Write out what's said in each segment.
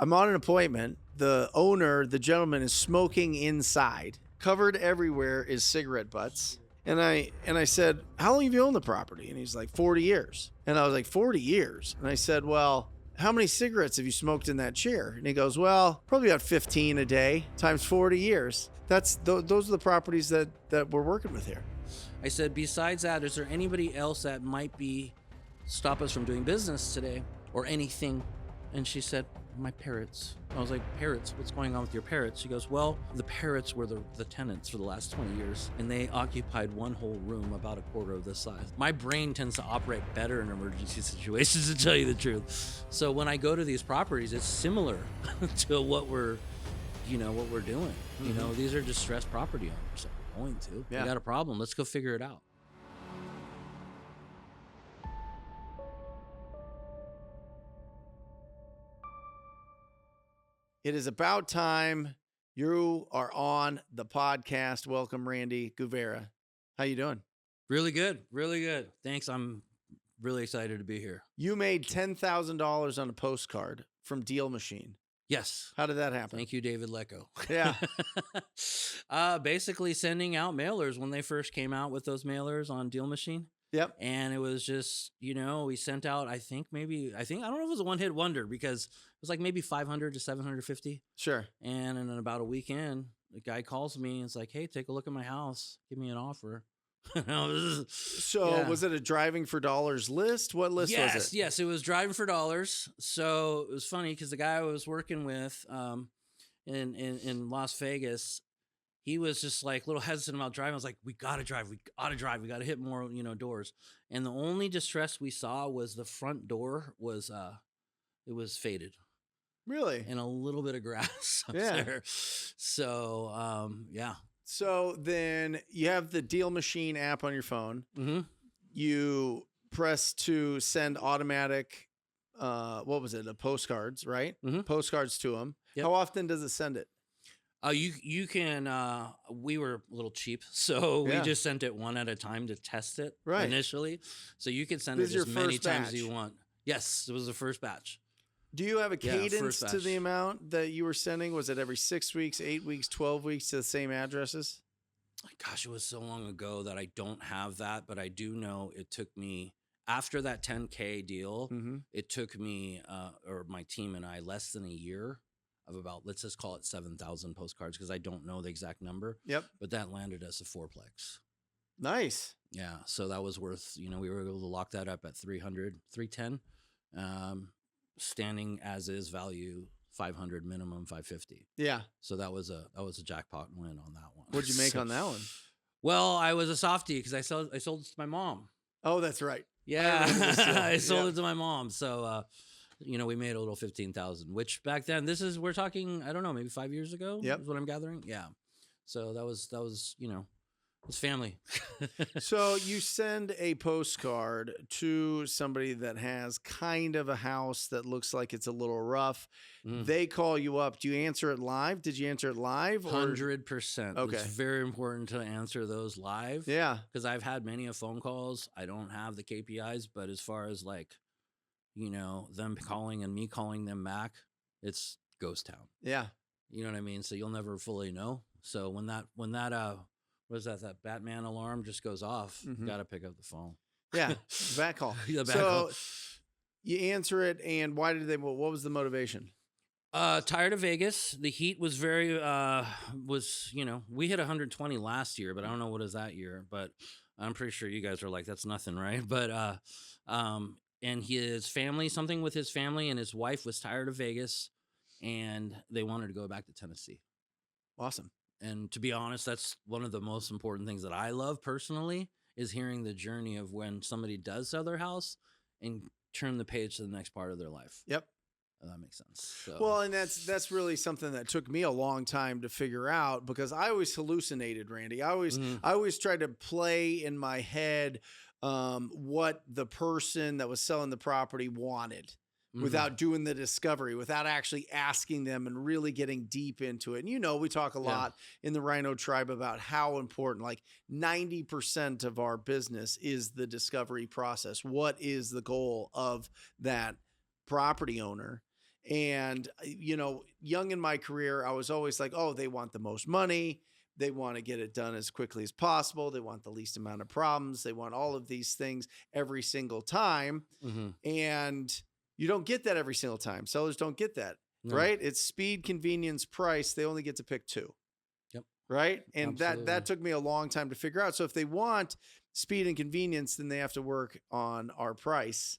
I'm on an appointment. The owner, the gentleman, is smoking inside. Covered everywhere is cigarette butts. And I said, how long have you owned the property? And he's like, 40 years. And I was like, 40 years? And I said, well, how many cigarettes have you smoked in that chair? And he goes, well, probably about 15 a day times 40 years. Those are the properties that we're working with here. I said, besides that, is there anybody else that might stop us from doing business today or anything? And she said, my parrots. I was like, parrots? What's going on with your parrots? She goes, well, the parrots were the tenants for the last 20 years, and they occupied one whole room about a quarter of this size. My brain tends to operate better in emergency situations, to tell you the truth. So when I go to these properties, it's similar to what we're doing. Mm-hmm. You know, these are distressed property owners that we're going to. Yeah. We got a problem. Let's go figure it out. It is about time you are on the podcast. Welcome, Randy Guevarra. How you doing? Really good. Really good. Thanks. I'm really excited to be here. You made $10,000 on a postcard from Deal Machine. Yes. How did that happen? Thank you, David Lecco. Yeah. Basically sending out mailers when they first came out with those mailers on Deal Machine. Yep. And it was just, we sent out, I don't know if it was a one-hit wonder, because it was like maybe 500 to 750. Sure. And in about a weekend, the guy calls me and it's like, hey, take a look at my house. Give me an offer. Was it a Driving for Dollars list? What list was it? Yes, it was Driving for Dollars. So it was funny because the guy I was working with in Las Vegas, he was just like a little hesitant about driving. I was like, we got to drive. We got to hit more, doors. And the only distress we saw was the front door was faded. Really? And a little bit of grass up there. So, yeah. So then you have the Deal Machine app on your phone. Mm-hmm. You press to send automatic, postcards, right? Mm-hmm. Postcards to them. Yep. How often does it send it? You can, we were a little cheap, so we just sent it one at a time to test it initially. So you could send it as many times as you want. Yes, it was the first batch. Do you have a cadence to the amount that you were sending? Was it every 6 weeks, 8 weeks, 12 weeks to the same addresses? Gosh, it was so long ago that I don't have that, but I do know it took me, after that 10K deal, it took me, or my team and I, less than a year of about, let's just call it 7,000 postcards, because I don't know the exact number. Yep. But that landed us a fourplex. Nice. Yeah. So that was worth, we were able to lock that up at 310. Standing as is value 500, minimum 550. Yeah. So that was a jackpot win on that one. What'd you make on that one? Well, I was a softie because I sold it to my mom. Oh, that's right. Yeah. I sold it to my mom. So we made a little 15,000, which back then, we're talking, I don't know, maybe 5 years ago. Yep. Is what I'm gathering. Yeah. So that was it's family. So you send a postcard to somebody that has kind of a house that looks like it's a little rough. They call you up. Do you answer it live? Did you answer it live? 100%. Okay. It's very important to answer those live. Yeah. Because I've had many of phone calls. I don't have the KPIs, but as far as them calling and me calling them back, it's ghost town. Yeah. You know what I mean? So you'll never fully know. So when that what is that Batman alarm just goes off, you got to pick up the phone. Yeah. Bat call. Call. You answer it, and what was the motivation? Tired of Vegas. The heat was we hit 120 last year, but I don't know what is that year, but I'm pretty sure you guys are like, that's nothing, right? But, and his family, something with his family and his wife was tired of Vegas, and they wanted to go back to Tennessee. Awesome. And to be honest, that's one of the most important things that I love personally, is hearing the journey of when somebody does sell their house and turn the page to the next part of their life. Yep. If that makes sense. So. Well, and that's really something that took me a long time to figure out, because I always hallucinated, Randy. I always tried to play in my head what the person that was selling the property wanted. Without doing the discovery, without actually asking them and really getting deep into it. And we talk a lot in the Rhino tribe about how important, like 90% of our business is the discovery process. What is the goal of that property owner? And, young in my career, I was always like, oh, they want the most money. They want to get it done as quickly as possible. They want the least amount of problems. They want all of these things every single time. Mm-hmm. And you don't get that every single time. Sellers don't get that, right? It's speed, convenience, price. They only get to pick two. Yep. Right. And Absolutely. that took me a long time to figure out. So if they want speed and convenience, then they have to work on our price.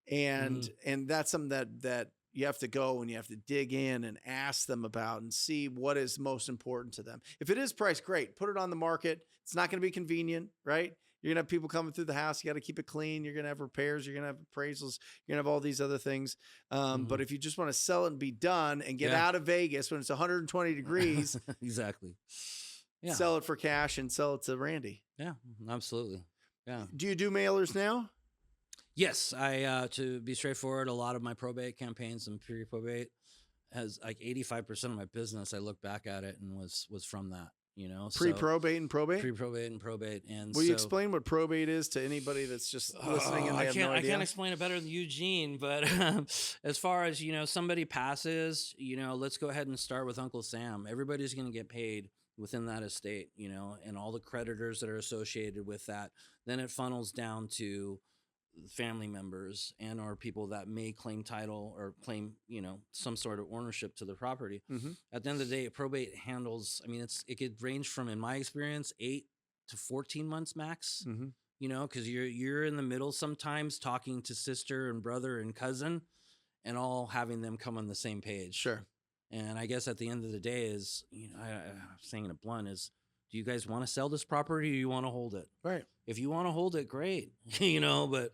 And that's something that you have to go and you have to dig in and ask them about and see what is most important to them. If it is price, great. Put it on the market. It's not going to be convenient, right? You're going to have people coming through the house. You got to keep it clean. You're going to have repairs. You're going to have appraisals. You're going to have all these other things. But if you just want to sell it and be done and get out of Vegas when it's 120 degrees, exactly. Yeah. Sell it for cash and sell it to Randy. Yeah, absolutely. Yeah. Do you do mailers now? Yes, I to be straightforward, a lot of my probate campaigns and pre-probate has like 85% of my business. I look back at it and was from that, Pre-probate and probate. Pre-probate and probate. And will you explain what probate is to anybody that's just listening and they have no idea? I can't explain it better than Eugene, but as far as somebody passes, let's go ahead and start with Uncle Sam. Everybody's going to get paid within that estate, and all the creditors that are associated with that. Then it funnels down to family members and or people that may claim title or claim some sort of ownership to the property. At the end of the day, probate handles, it could range from, in my experience, 8 to 14 months max, because you're in the middle sometimes talking to sister and brother and cousin and all having them come on the same page. Sure. And I guess at the end of the day is, I'm saying it blunt, is do you guys want to sell this property or you want to hold it? Right. If you want to hold it, great, but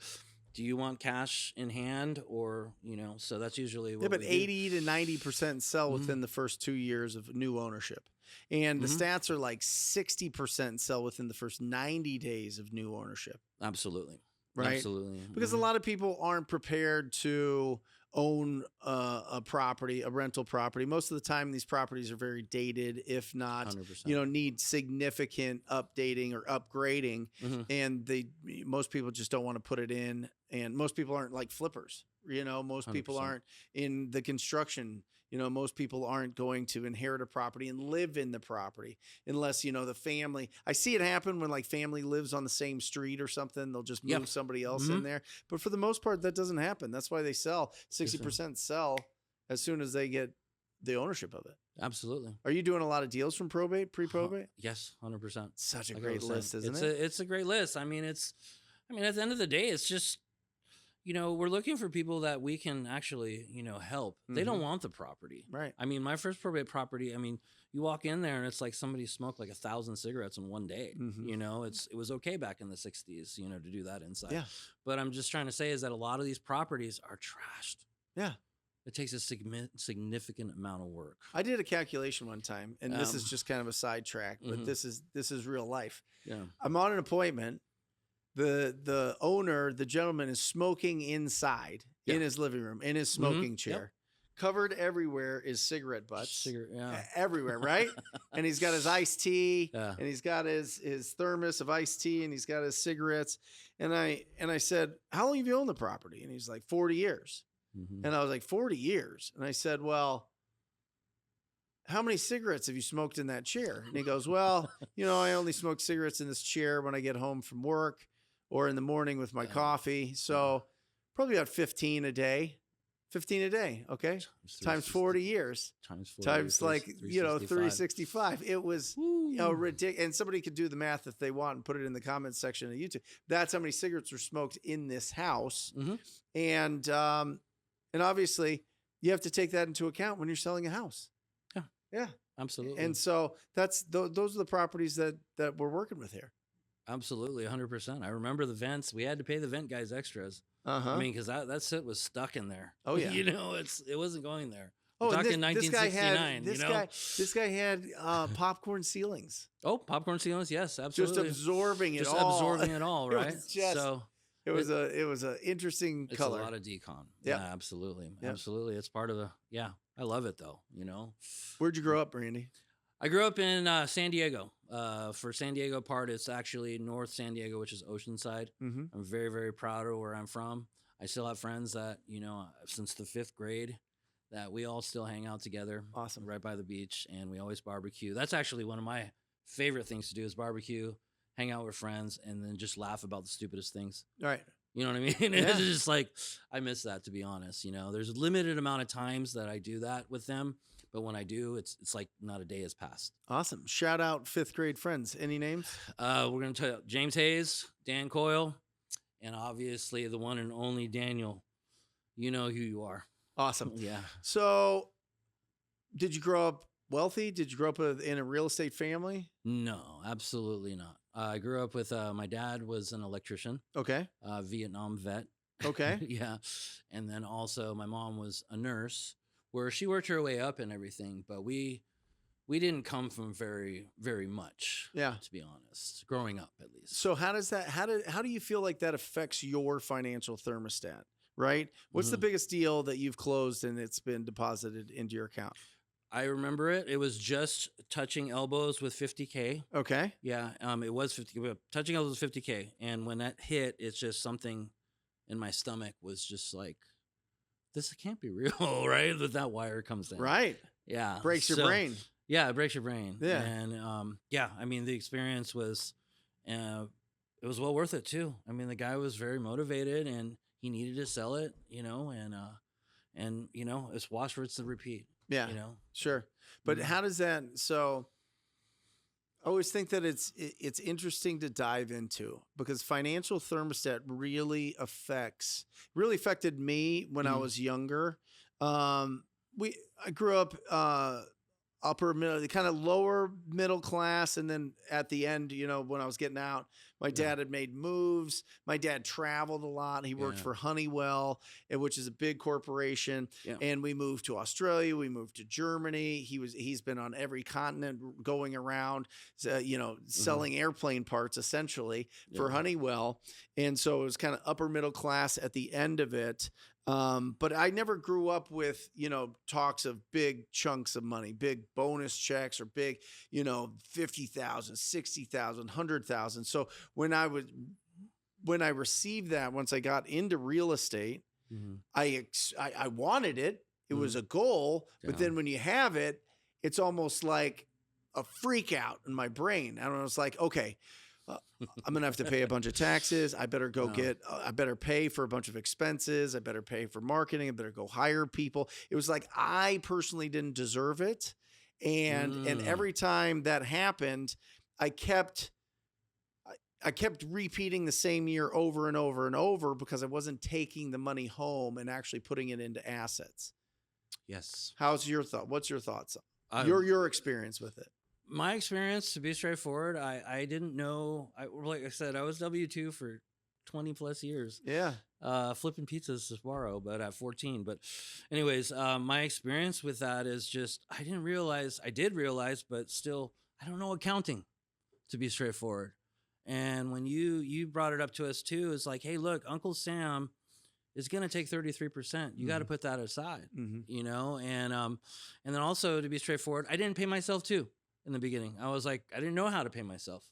do you want cash in hand or, so that's usually what but 80 to 90% sell within the first 2 years of new ownership. And the stats are like 60% sell within the first 90 days of new ownership. Absolutely. Right. Absolutely. Because a lot of people aren't prepared to own a property, a rental property. Most of the time, these properties are very dated, if not, 100%. Need significant updating or upgrading. And most people just don't want to put it in. And most people aren't like flippers. Most 100%. people aren't in the construction. Most people aren't going to inherit a property and live in the property unless, the family. I see it happen when like family lives on the same street or something. They'll just move somebody else in there. But for the most part, that doesn't happen. That's why they sell. 60% sell as soon as they get the ownership of it. Absolutely. Are you doing a lot of deals from probate, pre-probate? Yes, 100%. Such a great list, isn't it? It's a great list. At the end of the day, it's just, we're looking for people that we can actually, help. They don't want the property. Right. My first probate property, you walk in there and it's like somebody smoked like 1,000 cigarettes in one day. It was okay back in the 60s, to do that inside. Yeah. But I'm just trying to say is that a lot of these properties are trashed. Yeah. It takes a significant amount of work. I did a calculation one time, and this is just kind of a sidetrack, but this is real life. Yeah. I'm on an appointment. The owner, the gentleman, is smoking inside in his living room, in his smoking chair. Covered everywhere is cigarette butts. Everywhere, right? And he's got his iced tea, and he's got his thermos of iced tea, and he's got his cigarettes. And I said, how long have you owned the property? And he's like, 40 years. And I was like, 40 years? And I said, well, how many cigarettes have you smoked in that chair? And he goes, well, I only smoke cigarettes in this chair when I get home from work or in the morning with my coffee. So probably about 15 a day. 15 a day. Okay. Times 40 years. Times like, 365. It was ridiculous. And somebody could do the math if they want and put it in the comments section of YouTube. That's how many cigarettes were smoked in this house. And obviously you have to take that into account when you're selling a house. Yeah, absolutely. And so those are the properties that we're working with here. Absolutely, 100%. I remember the vents. We had to pay the vent guys extras. Because that shit was stuck in there. Oh yeah. It wasn't going there. Oh, talking and this 1969. This guy had popcorn ceilings. Oh, popcorn ceilings. Yes, absolutely. Just absorbing it all. Right? It was a interesting color. It's a lot of decon. Yeah, absolutely. Yep. Absolutely. It's part of I love it though, Where'd you grow up, Randy? I grew up in San Diego. For San Diego part, it's actually North San Diego, which is Oceanside. I'm very, very proud of where I'm from. I still have friends that, since the 5th grade, that we all still hang out together. Awesome. Right by the beach, and we always barbecue. That's actually one of my favorite things to do is barbecue, hang out with friends, and then just laugh about the stupidest things. All right. You know what I mean? Yeah. It's just like, I miss that, to be honest. You know, there's a limited amount of times that I do that with them, but when I do, it's like not a day has passed. Awesome. Shout out 5th grade friends. Any names? We're going to tell James Hayes, Dan Coyle, and obviously the one and only Daniel. You know who you are. Awesome. Yeah. So did you grow up wealthy? Did you grow up in a real estate family? No, absolutely not. I grew up with my dad was an electrician, Okay. Vietnam vet. Okay. Yeah. And then also my mom was a nurse where she worked her way up and everything, but we didn't come from very, very much. Yeah. To be honest, growing up at least. So how do you feel like that affects your financial thermostat, right? What's the biggest deal that you've closed and it's been deposited into your account? I remember it. It was just touching elbows with 50K. Okay. Yeah. It was 50. Touching elbows with 50K. And when that hit, it's just something in my stomach was just like, this can't be real, right? That wire comes in. Right. Yeah. Breaks your brain. Yeah, it breaks your brain. Yeah. And yeah, I mean, the experience was, it was well worth it too. I mean, the guy was very motivated and he needed to sell it, you know, and you know, it's wash, rinse, and repeat. Yeah. You know? Sure. But how does that, so I always think that it's interesting to dive into because financial thermostat really affected me when I was younger. I grew up upper middle, kind of lower middle class, and then at the end, you know, when I was getting out, my dad had made moves. My dad traveled a lot. He worked for Honeywell, which is a big corporation. Yeah. And we moved to Australia. We moved to Germany. He's been on every continent going around, you know, selling airplane parts essentially for Honeywell. And so it was kind of upper middle class at the end of it. But I never grew up with, you know, talks of big chunks of money, big bonus checks or big, you know, 50,000, 60,000, 100,000. So when I received that, once I got into real estate, I wanted it. It was a goal, but then when you have it, it's almost like a freak out in my brain. I don't know. It's like, okay, I'm going to have to pay a bunch of taxes. I better go I better pay for a bunch of expenses. I better pay for marketing. I better go hire people. It was like, I personally didn't deserve it. And every time that happened, I kept repeating the same year over and over and over because I wasn't taking the money home and actually putting it into assets. Yes. How's your thought? What's your thoughts? Your experience with it? My experience, to be straightforward, I didn't know. Like I said, I was W-2 for 20 plus years. Yeah. Flipping pizzas to borrow, but at 14. But anyways, my experience with that is just, I did realize, but still, I don't know accounting, to be straightforward. And when you brought it up to us too, it's like, hey, look, Uncle Sam is going to take 33%. You got to put that aside, you know? And then also, to be straightforward, I didn't pay myself too in the beginning. I was like, I didn't know how to pay myself,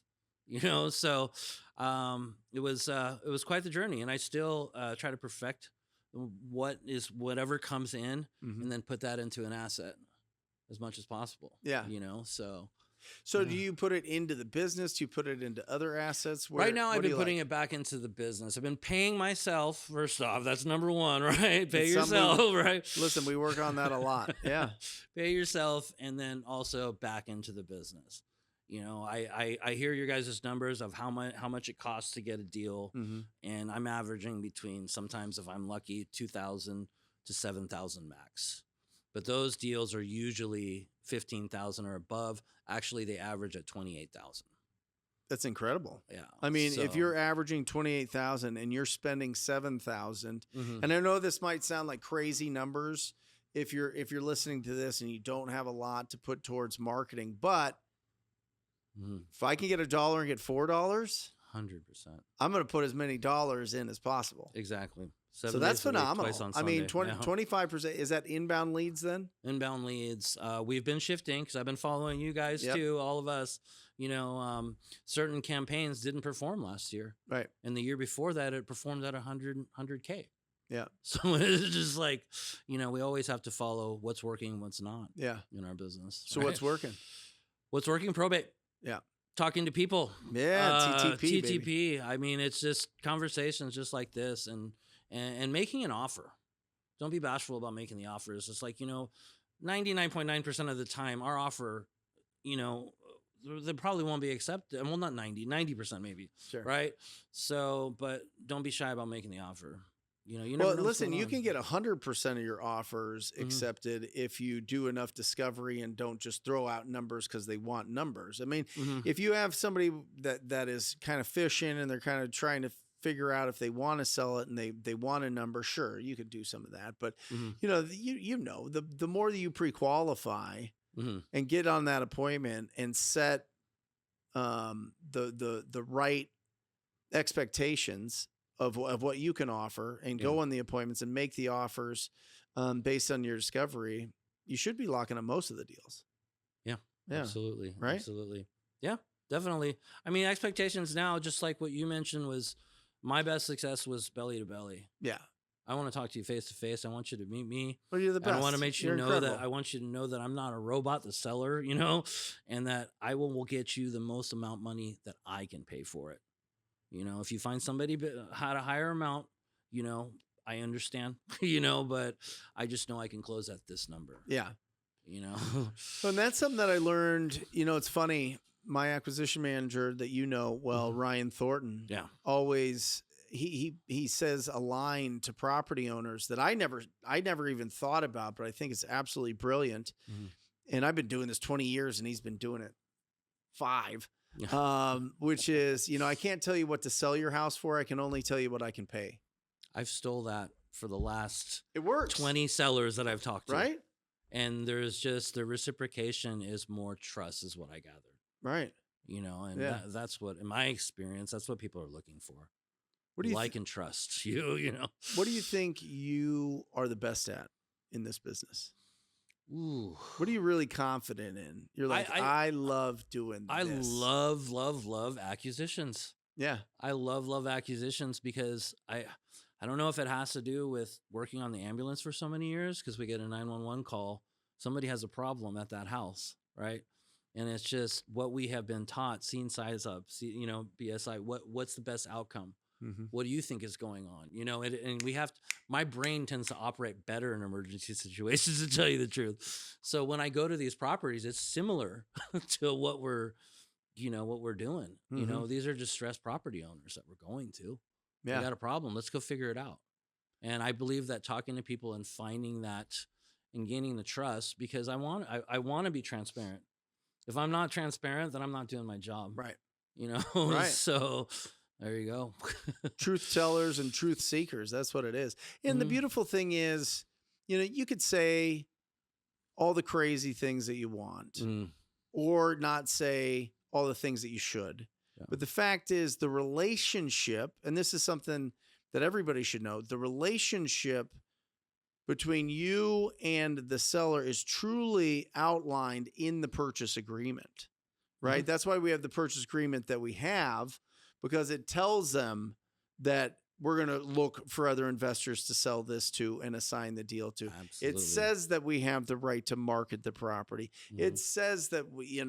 you know? So it was quite the journey. And I still try to perfect whatever comes in and then put that into an asset as much as possible. Yeah. You know, So do you put it into the business? Do you put it into other assets? Right now, I've been putting it back into the business. I've been paying myself, first off. That's number one, right? Pay yourself, right? Listen, we work on that a lot. Yeah. Pay yourself and then also back into the business. You know, I hear your guys' numbers of how much it costs to get a deal. And I'm averaging between, sometimes if I'm lucky, 2,000 to 7,000 max. But those deals are usually 15,000 or above. Actually, they average at 28,000. That's incredible. Yeah. I mean, if you're averaging 28,000 and you're spending 7,000, and I know this might sound like crazy numbers if you're listening to this and you don't have a lot to put towards marketing, but if I can get $1 and get $4, 100%. I'm going to put as many dollars in as possible. Exactly. So that's phenomenal. I mean, 25%, is that inbound leads then? Inbound leads. We've been shifting because I've been following you guys too, all of us. You know, certain campaigns didn't perform last year. Right. And the year before that, it performed at 100K. Yeah. So it's just like, we always have to follow what's working, what's not Yeah. in our business. So right? what's working? What's working? Probate. Yeah. Talking to people. Yeah. TTP. TTP. Baby. I mean, it's just conversations just like this and making an offer. Don't be bashful about making the offer. It's just like, 99.9% of the time, our offer, they probably won't be accepted. Well, not 90% maybe. Sure. Right. So, but don't be shy about making the offer. You never Well, know listen, you on. can get 100% of your offers accepted if you do enough discovery and don't just throw out numbers because they want numbers. I mean, if you have somebody that is kind of fishing and they're kind of trying to figure out if they want to sell it and they want a number, sure, you could do some of that. But the more that you pre-qualify and get on that appointment and set the right expectations of what you can offer and go on the appointments and make the offers based on your discovery, you should be locking up most of the deals. Yeah. Absolutely. Right. Absolutely. Yeah, definitely. I mean, expectations now, just like what you mentioned, was my best success was belly to belly. Yeah. I want to talk to you face to face. I want you to meet me. Well, you're the best. I want to make you You're know incredible. that I want you to know that I'm not a robot, the seller, and that I will get you the most amount of money that I can pay for it. If you find somebody at a higher amount, I understand, but I just know I can close at this number. Yeah. So, and that's something that I learned. It's funny. My acquisition manager that Ryan Thornton. Yeah. Always he says a line to property owners that I never even thought about, but I think it's absolutely brilliant. And I've been doing this 20 years, and he's been doing it 5. Which is, I can't tell you what to sell your house for. I can only tell you what I can pay. I've stole that for the last it works. 20 sellers that I've talked to. Right. And there's just the reciprocation is more trust is what I gathered. Right. And that's what, in my experience, that's what people are looking for. What do you and trust you, What do you think you are the best at in this business? Ooh. What are you really confident in? You're like, I love doing this. I love acquisitions. Yeah. I love acquisitions because I don't know if it has to do with working on the ambulance for so many years, because we get a 911 call. Somebody has a problem at that house, right? And it's just what we have been taught, scene size up, BSI, what's the best outcome? What do you think is going on? And we have my brain tends to operate better in emergency situations, to tell you the truth. So when I go to these properties, it's similar to what we're doing. These are distressed property owners that we're going to. Yeah. We got a problem. Let's go figure it out. And I believe that talking to people and finding that and gaining the trust, because I want to be transparent. If I'm not transparent, then I'm not doing my job. Right. Right. So there you go. Truth tellers and truth seekers. That's what it is. And the beautiful thing is, you could say all the crazy things that you want or not say all the things that you should. Yeah. But the fact is the relationship, and this is something that everybody should know, the relationship between you and the seller is truly outlined in the purchase agreement, right? That's why we have the purchase agreement that we have, because it tells them that we're going to look for other investors to sell this to and assign the deal to. Absolutely. It says that we have the right to market the property. It says that we,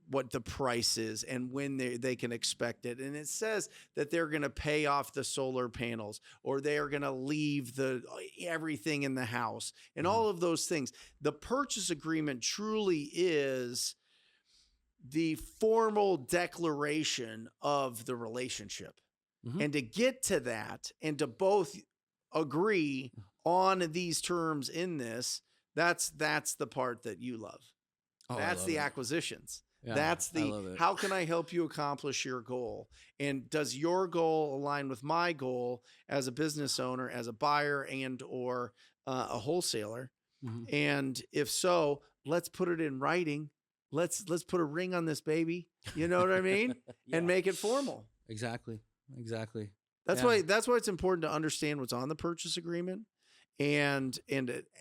what the price is and when they can expect it. And it says that they're going to pay off the solar panels, or they are going to leave everything in the house and all of those things. The purchase agreement truly is the formal declaration of the relationship. And to get to that and to both agree on these terms in this, that's the part that you love. That's the acquisitions. Yeah, that's the, how can I help you accomplish your goal? And does your goal align with my goal as a business owner, as a buyer and or a wholesaler? And if so, let's put it in writing. Let's put a ring on this baby. You know what I mean? And make it formal. Exactly. That's why it's important to understand what's on the purchase agreement and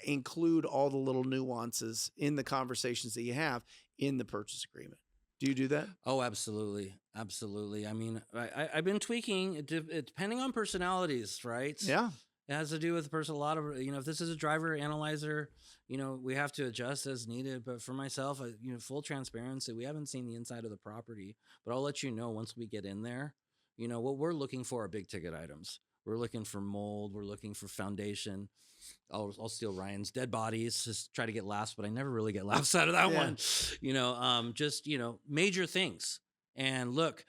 include all the little nuances in the conversations that you have in the purchase agreement. Do you do that? Oh, absolutely. I mean, I've been tweaking it depending on personalities, right? Yeah. It has to do with the person. A lot of, if this is a driver analyzer, we have to adjust as needed. But for myself, full transparency, we haven't seen the inside of the property, but I'll let you know once we get in there. What we're looking for are big ticket items. We're looking for mold. We're looking for foundation. I'll steal Ryan's dead bodies, just try to get laughs, but I never really get laughs out of that one. Just major things. And look,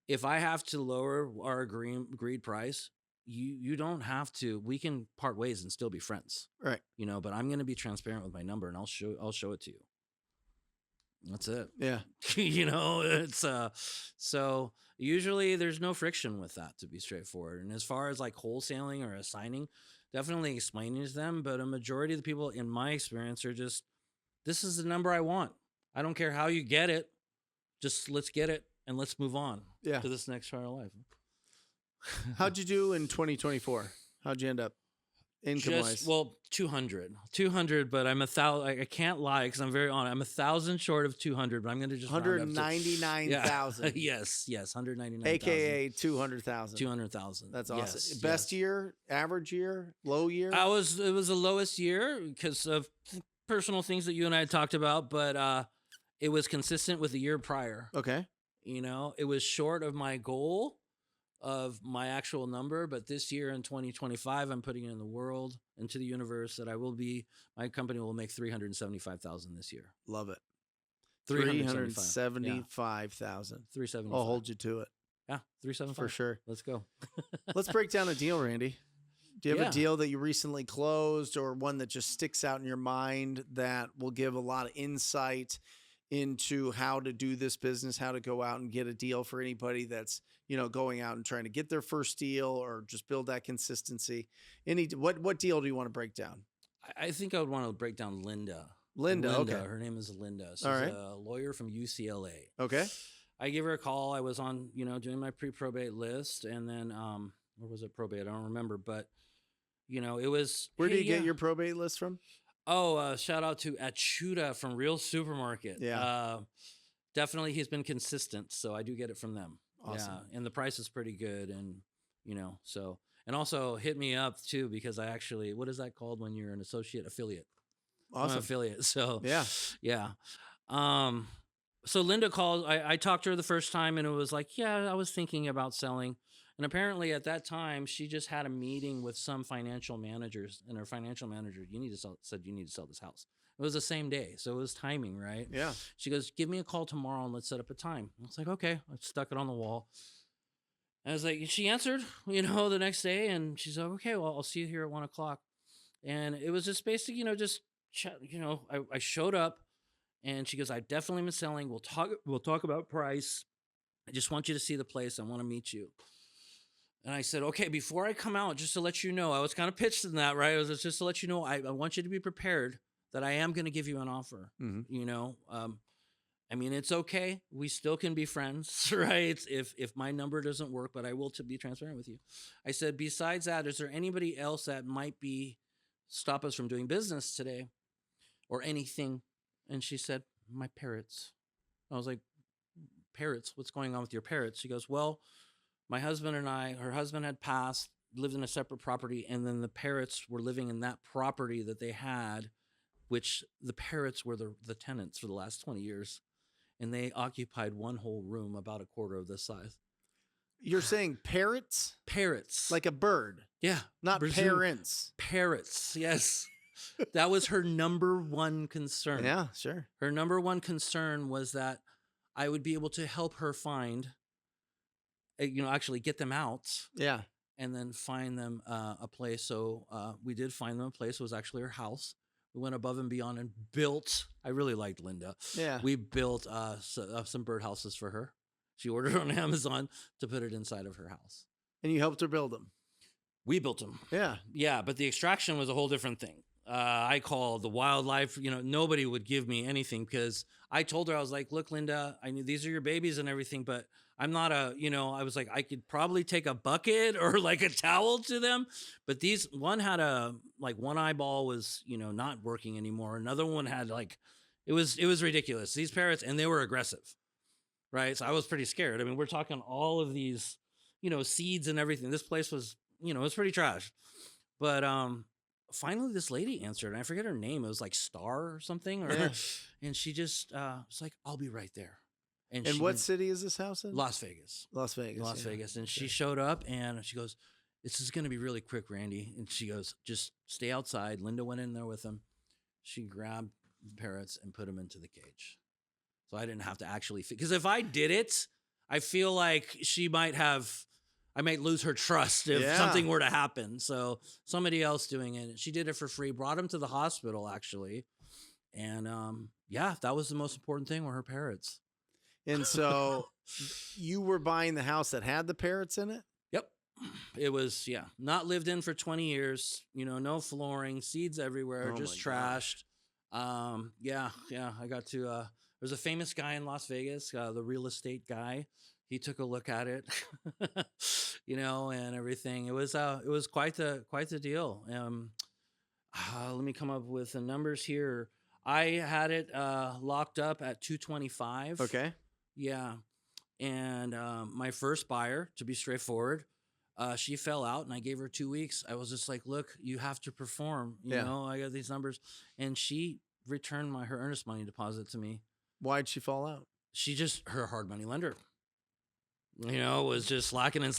if I have to lower our agreed price, you don't have to. We can part ways and still be friends, right? But I'm going to be transparent with my number, and I'll show it to you. That's it. Yeah. It's so usually there's no friction with that, to be straightforward. And as far as like wholesaling or assigning, definitely explaining to them. But a majority of the people, in my experience, are just, this is the number I want. I don't care how you get it. Just let's get it and let's move on to this next part of life. How'd you do in 2024? How'd you end up income-wise? Well, 200, but I'm 1,000. I can't lie because I'm very honest. I'm 1,000 short of 200, but I'm going to just 199,000. Yes, 199,000. AKA 200,000. 200,000. That's awesome. Best year, average year, low year? It was the lowest year because of personal things that you and I had talked about, but it was consistent with the year prior. Okay. It was short of my goal of my actual number, but this year in 2025, I'm putting it in the world, into the universe, that my company will make 375,000 this year. Love it. 375,000. 375. I'll hold you to it. Yeah, 375 for sure. Let's go. Let's break down a deal, Randy. Do you have a deal that you recently closed, or one that just sticks out in your mind that will give a lot of insight into how to do this business, how to go out and get a deal for anybody that's, going out and trying to get their first deal or just build that consistency? What deal do you want to break down? I think I would want to break down Linda. Linda, okay. Her name is Linda. She's a lawyer from UCLA. Okay. I gave her a call. I was on, doing my pre-probate list, and then, or was it probate? I don't remember, but it was. Where do you get your probate list from? Oh, shout out to Achuda from Real Supermarket. Yeah. Definitely he's been consistent, so I do get it from them. Awesome. Yeah, and the price is pretty good, and so, and also hit me up too, because I actually, what is that called when you're an associate affiliate? Awesome. I'm an affiliate. So yeah. So Linda called, I talked to her the first time, and it was like, yeah, I was thinking about selling. And apparently at that time, she just had a meeting with some financial managers, and her financial manager, said you need to sell this house. It was the same day, so it was timing, right? Yeah. She goes, give me a call tomorrow and let's set up a time. I was like, okay. I stuck it on the wall. And I was like, she answered, the next day, and she's like, okay, well, I'll see you here at 1:00. And it was just basic, I showed up, and she goes, I definitely been selling. We'll talk about price. I just want you to see the place. I want to meet you. And I said, okay, before I come out, just to let you know, I was kind of pitched in that, right? It was just to let you know, I want you to be prepared that I am going to give you an offer. Mm-hmm. It's okay. We still can be friends, right? If my number doesn't work, but I will to be transparent with you. I said, besides that, is there anybody else that might stop us from doing business today or anything? And she said, my parrots. I was like, parrots? What's going on with your parrots? She goes, well, my husband and her husband had passed, lived in a separate property, and then the parrots were living in that property that they had, which the parrots were the tenants for the last 20 years. And they occupied one whole room about a quarter of this size. You're saying parrots? Parrots. Like a bird? Yeah. Not parents. Parrots, yes. That was her number one concern. Yeah, sure. Her number one concern was that I would be able to help her find, actually get them out. Yeah. And then find them a place. So we did find them a place. It was actually her house. We went above and beyond and built. I really liked Linda. Yeah. We built some birdhouses for her. She ordered on Amazon to put it inside of her house. And you helped her build them? We built them. Yeah. Yeah, but the extraction was a whole different thing. I called the wildlife. Nobody would give me anything because I told her, I was like, look, Linda, I knew these are your babies and everything, but I'm not I was like, I could probably take a bucket or like a towel to them. But one had one eyeball was, not working anymore. Another one had it was ridiculous. These parrots, and they were aggressive, right? So I was pretty scared. I mean, we're talking all of these, seeds and everything. This place was, it was pretty trash. But finally this lady answered, and I forget her name. It was like Star or something, or Yeah. and she just was like, "I'll be right there." And she what did- city is this house in? Las Vegas. Las Vegas. Las yeah. Vegas. And she showed up and she goes, "This is going to be really quick, Randy." And she goes, "Just stay outside." Linda went in there with him. She grabbed the parrots and put them into the cage. So I didn't have to actually, because if I did it, I feel like I might lose her trust if Yeah. something were to happen. So somebody else doing it. She did it for free, brought him to the hospital actually. And yeah, that was the most important thing, were her parrots. And so you were buying the house that had the parrots in it? Yep. It was, not lived in for 20 years, no flooring, seeds everywhere, Oh just my God. trashed. I got to, there's a famous guy in Las Vegas, the real estate guy. He took a look at it, and everything. It was quite the deal. Let me come up with the numbers here. I had it locked up at 225. Okay. Yeah. And my first buyer, to be straightforward, she fell out and I gave her 2 weeks. I was just like, "Look, you have to perform. You know, I got these numbers." And she returned her earnest money deposit to me. Why'd she fall out? Her hard money lender, was just slacking, and I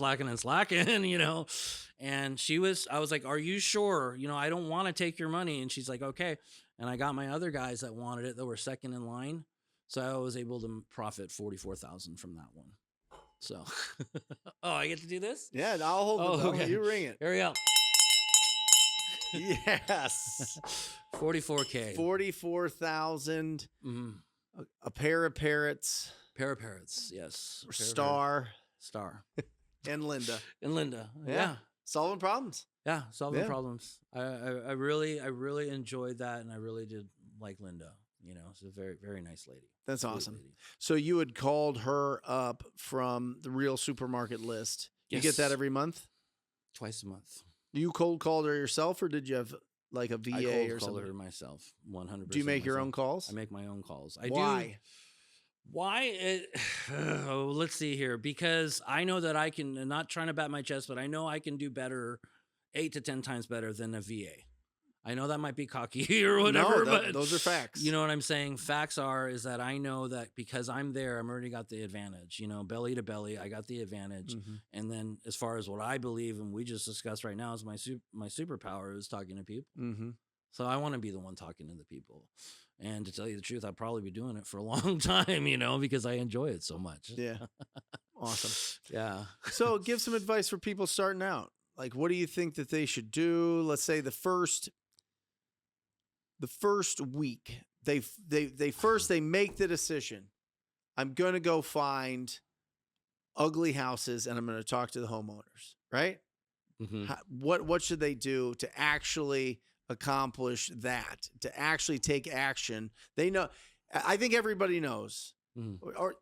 was like, "Are you sure? I don't want to take your money." And she's like, "Okay." And I got my other guys that wanted it that were second in line. So I was able to profit $44,000 from that one. So, I get to do this? Yeah, I'll hold the bell. Okay. You ring it. Here we go. Yes. 44K. 44,000. Mhm. A pair of parrots. Pair of parrots, yes. Star Star. and Linda. And Linda. Yeah. Yeah. Solving problems. Yeah, solving Yeah. problems. I really enjoyed that, and I really did like Linda. She's a very, very nice lady. That's Sweet awesome. lady. So you had called her up from the real supermarket list. You get that Yes. every month? Twice a month. You cold called her yourself, or did you have like a VA I or called something? her myself, 100%. Do you make your myself. own calls? I make my own calls. I Why? do. Why? Let's see here. Because I know that I can, and not trying to bat my chest, but I know I can do better, 8 to 10 times better than a VA. I know that might be cocky or whatever, No, but those are facts. you know what I'm saying? Facts is that I know that because I'm there, I'm already got the advantage, belly to belly, I got the advantage. Mhm. And then as far as what I believe, and we just discussed right now, is my superpower is talking to people. Mm-hmm. So I want to be the one talking to the people. And to tell you the truth, I'll probably be doing it for a long time, because I enjoy it so much. Yeah. Awesome. Yeah. So give some advice for people starting out. Like, what do you think that they should do? Let's say the first week, they make the decision. I'm going to go find ugly houses and I'm going to talk to the homeowners, right? Mm-hmm. What should they do to actually accomplish that, to actually take action? They know, I think everybody knows, Mm-hmm. or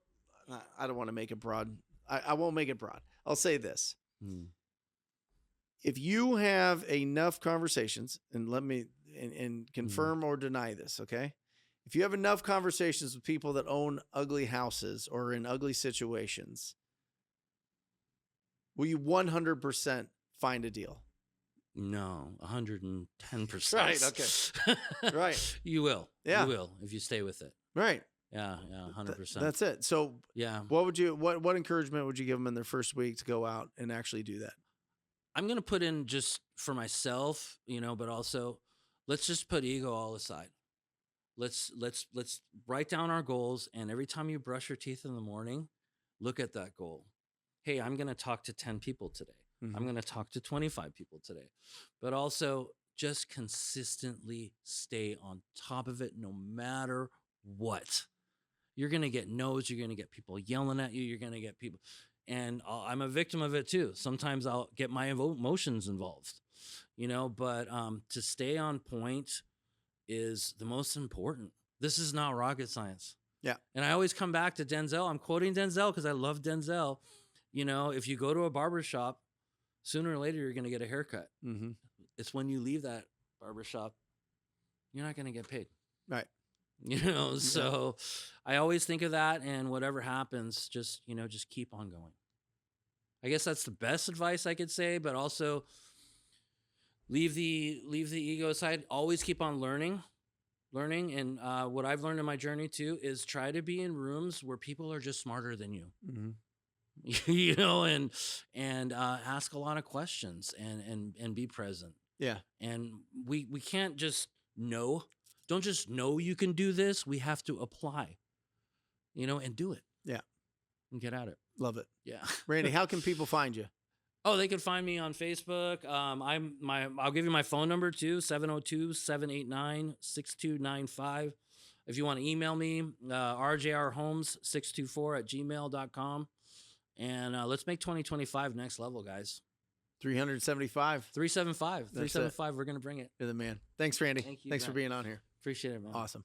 I don't want to make it broad. I won't make it broad. I'll say this. Mm-hmm. If you have enough conversations, and let me and confirm or deny this, okay? If you have enough conversations with people that own ugly houses or in ugly situations, will you 100% find a deal? No, 110%. Right, okay. Right. You will. Yeah. You will if you stay with it. Right. Yeah, 100%. That's it. So yeah. what encouragement would you give them in their first week to go out and actually do that? I'm going to put in, just for myself, but also let's just put ego all aside. Let's write down our goals, and every time you brush your teeth in the morning, look at that goal. Hey, I'm going to talk to 10 people today. Mm-hmm. I'm going to talk to 25 people today. But also just consistently stay on top of it no matter what. You're going to get no's, you're going to get people yelling at you, you're going to get people, and I'm a victim of it too. Sometimes I'll get my emotions involved, but to stay on point is the most important. This is not rocket science. Yeah. And I always come back to Denzel. I'm quoting Denzel because I love Denzel. If you go to a barbershop, sooner or later, you're going to get a haircut. Mm-hmm. It's when you leave that barbershop, you're not going to get paid. Right. So I always think of that, and whatever happens, just keep on going. I guess that's the best advice I could say, but also leave the ego aside. Always keep on learning. And what I've learned in my journey too is try to be in rooms where people are just smarter than you. You know, and ask a lot of questions and be present. Yeah. And we can't just know. Don't just know you can do this. We have to apply, you know, and do it. Yeah. And get at it. Love it. Yeah. Randy, how can people find you? Oh, they can find me on Facebook. I'll give you my phone number too, 702-789-6295. If you want to email me, rjrhomes624@gmail.com. And let's make 2025 next level, guys. 375. 375. 375. We're going to bring it. You're the man. Thanks, Randy. Thank you, Thanks for Brent. being on here. Appreciate it, man. Awesome.